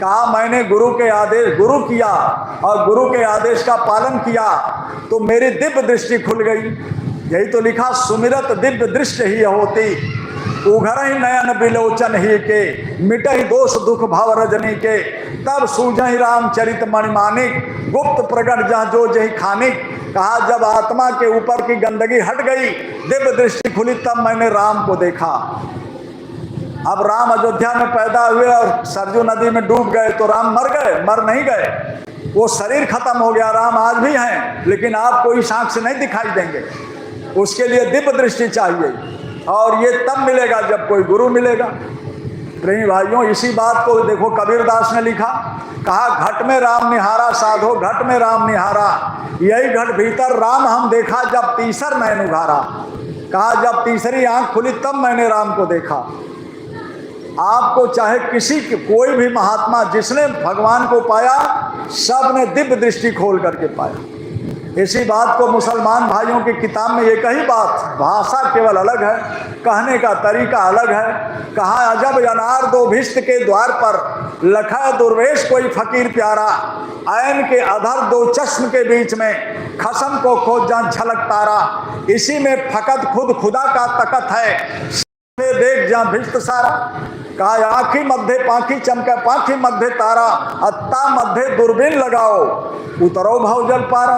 कहा मैंने गुरु के आदेश गुरु किया और गुरु के आदेश का पालन किया तो मेरी दिव्य दृष्टि खुल गई। यही तो लिखा, सुमिरत दिव्य दृष्टि ही होती, उघर ही नयन बिलोचन ही के, मिटहि दोष दुख भव रजनी के, तब सूझहि रामचरित मणिमानिक, गुप्त प्रगट जहाँ जो जही खानिक। कहा जब आत्मा के ऊपर की गंदगी हट गई, दिव्य दृष्टि खुली, तब मैंने राम को देखा। अब राम अयोध्या में पैदा हुए और सरजू नदी में डूब गए तो राम मर गए? मर नहीं गए, वो शरीर खत्म हो गया। राम आज भी हैं, लेकिन आपको इस आंख से नहीं दिखाई देंगे। उसके लिए दिव्य दृष्टि चाहिए और ये तब मिलेगा जब कोई गुरु मिलेगा। प्रेमी भाइयों, इसी बात को देखो कबीरदास ने लिखा, कहा घट में राम निहारा साधो, घट में राम निहारा, यही घट भीतर राम हम देखा, जब तीसर नैन उघारा। कहा जब तीसरी आंख खुली तब मैंने राम को देखा। आपको चाहे किसी कोई भी महात्मा जिसने भगवान को पाया, सब ने दिव्य दृष्टि खोल करके पाया। इसी बात को मुसलमान भाइयों की किताब में एक ही बात, भाषा केवल अलग है, कहने का तरीका अलग है। कहा अजब अनार दो भिष्ट के द्वार पर, लखा दुर्वेश कोई फकीर प्यारा, ऐन के अधर दो चश्म के बीच में, खसम को खोज जान झलक तारा, इसी में फकत खुद खुदा का तकत है, देख जा भिष्ट सारा। कहा आँखी मध्य पाखी चमके, पाखी मध्य तारा, अत्ता मध्य दूरबीन लगाओ, उतरो भव जल पारा।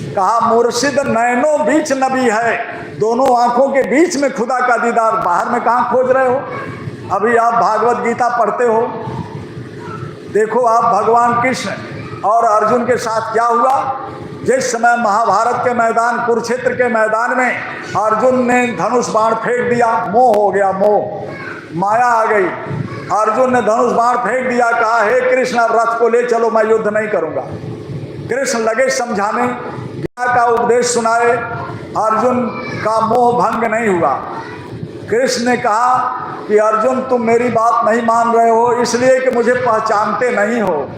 कहा मुर्शिद नैनो बीच नबी है, दोनों आंखों के बीच में खुदा का दीदार, बाहर में कहाँ खोज रहे हो? अभी आप भागवत गीता पढ़ते हो, देखो आप भगवान कृष्ण और अर्जुन के साथ क्या हुआ। जिस समय महाभारत के मैदान, कुरुक्षेत्र के मैदान में अर्जुन ने धनुष बाण फेंक दिया, मोह हो गया, मोह माया आ गई। अर्जुन ने धनुष बाण फेंक दिया, कहा हे कृष्ण अब रथ को ले चलो, मैं युद्ध नहीं करूंगा। कृष्ण लगे समझाने, गीता का उपदेश सुनाए, अर्जुन का मोह भंग नहीं हुआ। कृष्ण ने कहा कि अर्जुन तुम मेरी बात नहीं मान रहे हो इसलिए कि मुझे पहचानते नहीं हो।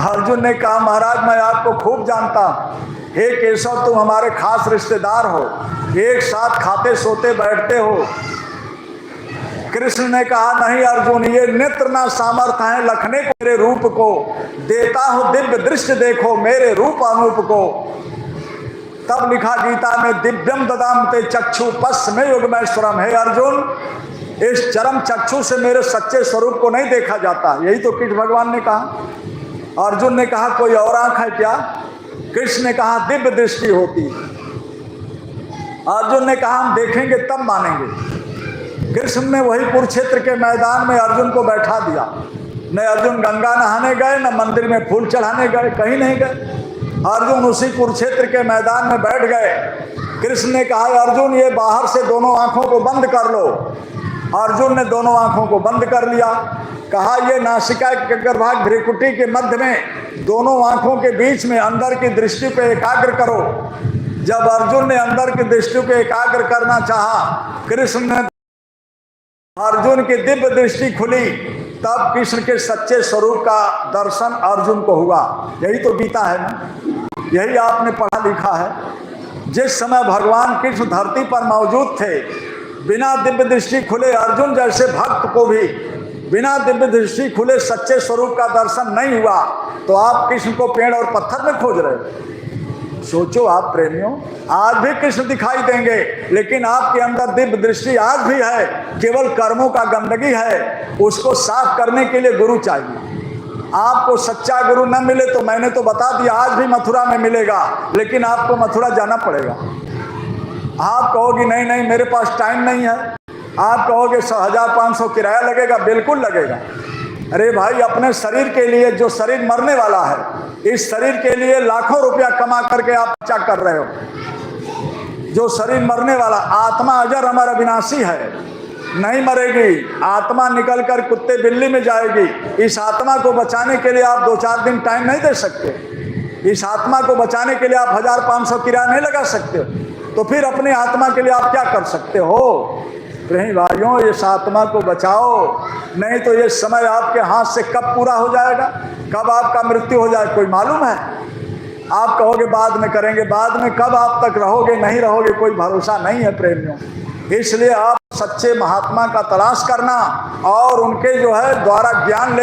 अर्जुन ने कहा महाराज मैं आपको खूब जानता हूँ, हे केशव तुम हमारे खास रिश्तेदार हो, एक साथ खाते सोते बैठते हो। कृष्ण ने कहा नहीं अर्जुन, ये नेत्र ना सामर्थ्य है लखने को मेरे रूप को, देता हूँ दिव्य दृष्टि देखो मेरे रूप अनूप को। तब लिखा गीता में दिव्यम ददामते चक्षु पश्चिमे युगमेश्वरम, हे अर्जुन इस चरम चक्षु से मेरे सच्चे स्वरूप को नहीं देखा जाता। यही तो कृष्ण भगवान ने कहा। अर्जुन ने कहा कोई और आंख है क्या? कृष्ण ने कहा दिव्य दृष्टि होती। अर्जुन ने कहा हम देखेंगे तब मानेंगे। कृष्ण ने वही कुरुक्षेत्र के मैदान में अर्जुन को बैठा दिया। न अर्जुन गंगा नहाने गए, न मंदिर में फूल चढ़ाने गए, कहीं नहीं गए। अर्जुन उसी कुरुक्षेत्र के मैदान में बैठ गए। कृष्ण ने कहा अर्जुन ये बाहर से दोनों आंखों को बंद कर लो। अर्जुन ने दोनों आंखों को बंद कर लिया। कहा ये नासिका के गर्भाग भ्रिकुटी के मध्य में दोनों आंखों के बीच में अंदर की दृष्टि पे एकाग्र करो। जब अर्जुन ने अंदर की दृष्टि को एकाग्र करना चाहा, कृष्ण ने अर्जुन की दिव्य दृष्टि खुली, तब कृष्ण के सच्चे स्वरूप का दर्शन अर्जुन को हुआ। यही तो गीता है ना, यही आपने पढ़ा लिखा है। जिस समय भगवान कृष्ण धरती पर मौजूद थे, बिना दिव्य दृष्टि खुले अर्जुन जैसे भक्त को भी बिना दिव्य दृष्टि खुले सच्चे स्वरूप का दर्शन नहीं हुआ, तो आप कृष्ण को पेड़ और पत्थर में खोज रहे हो। सोचो आप प्रेमियों, आज भी कृष्ण दिखाई देंगे, लेकिन आपके अंदर दिव्य दृष्टि आज भी है, केवल कर्मों का गंदगी है। उसको साफ करने के लिए गुरु चाहिए। आपको सच्चा गुरु न मिले तो मैंने तो बता दिया आज भी मथुरा में मिलेगा, लेकिन आपको मथुरा जाना पड़ेगा। आप कहोगे नहीं नहीं मेरे पास टाइम नहीं है, आप कहोगे 1500 किराया लगेगा, बिल्कुल लगेगा। अरे भाई अपने शरीर के लिए, जो शरीर मरने वाला है, इस शरीर के लिए लाखों रुपया कमा करके आप क्या कर रहे हो? जो शरीर मरने वाला, आत्मा अजर अमर अविनाशी है, नहीं मरेगी। आत्मा निकल कर कुत्ते बिल्ली में जाएगी। इस आत्मा को बचाने के लिए आप 2-4 दिन टाइम नहीं दे सकते। इस आत्मा को बचाने के लिए आप 1500 किराया नहीं लगा सकते। तो फिर अपने आत्मा के लिए आप क्या कर सकते हो? प्रेमी भाइयों, इस आत्मा को बचाओ, नहीं तो ये समय आपके हाथ से कब पूरा हो जाएगा, कब आपका मृत्यु हो जाए कोई मालूम है? आप कहोगे बाद में करेंगे, बाद में कब आप तक रहोगे नहीं रहोगे कोई भरोसा नहीं है प्रेमियों। इसलिए आप सच्चे महात्मा का तलाश करना और उनके जो है द्वारा ज्ञान लेकर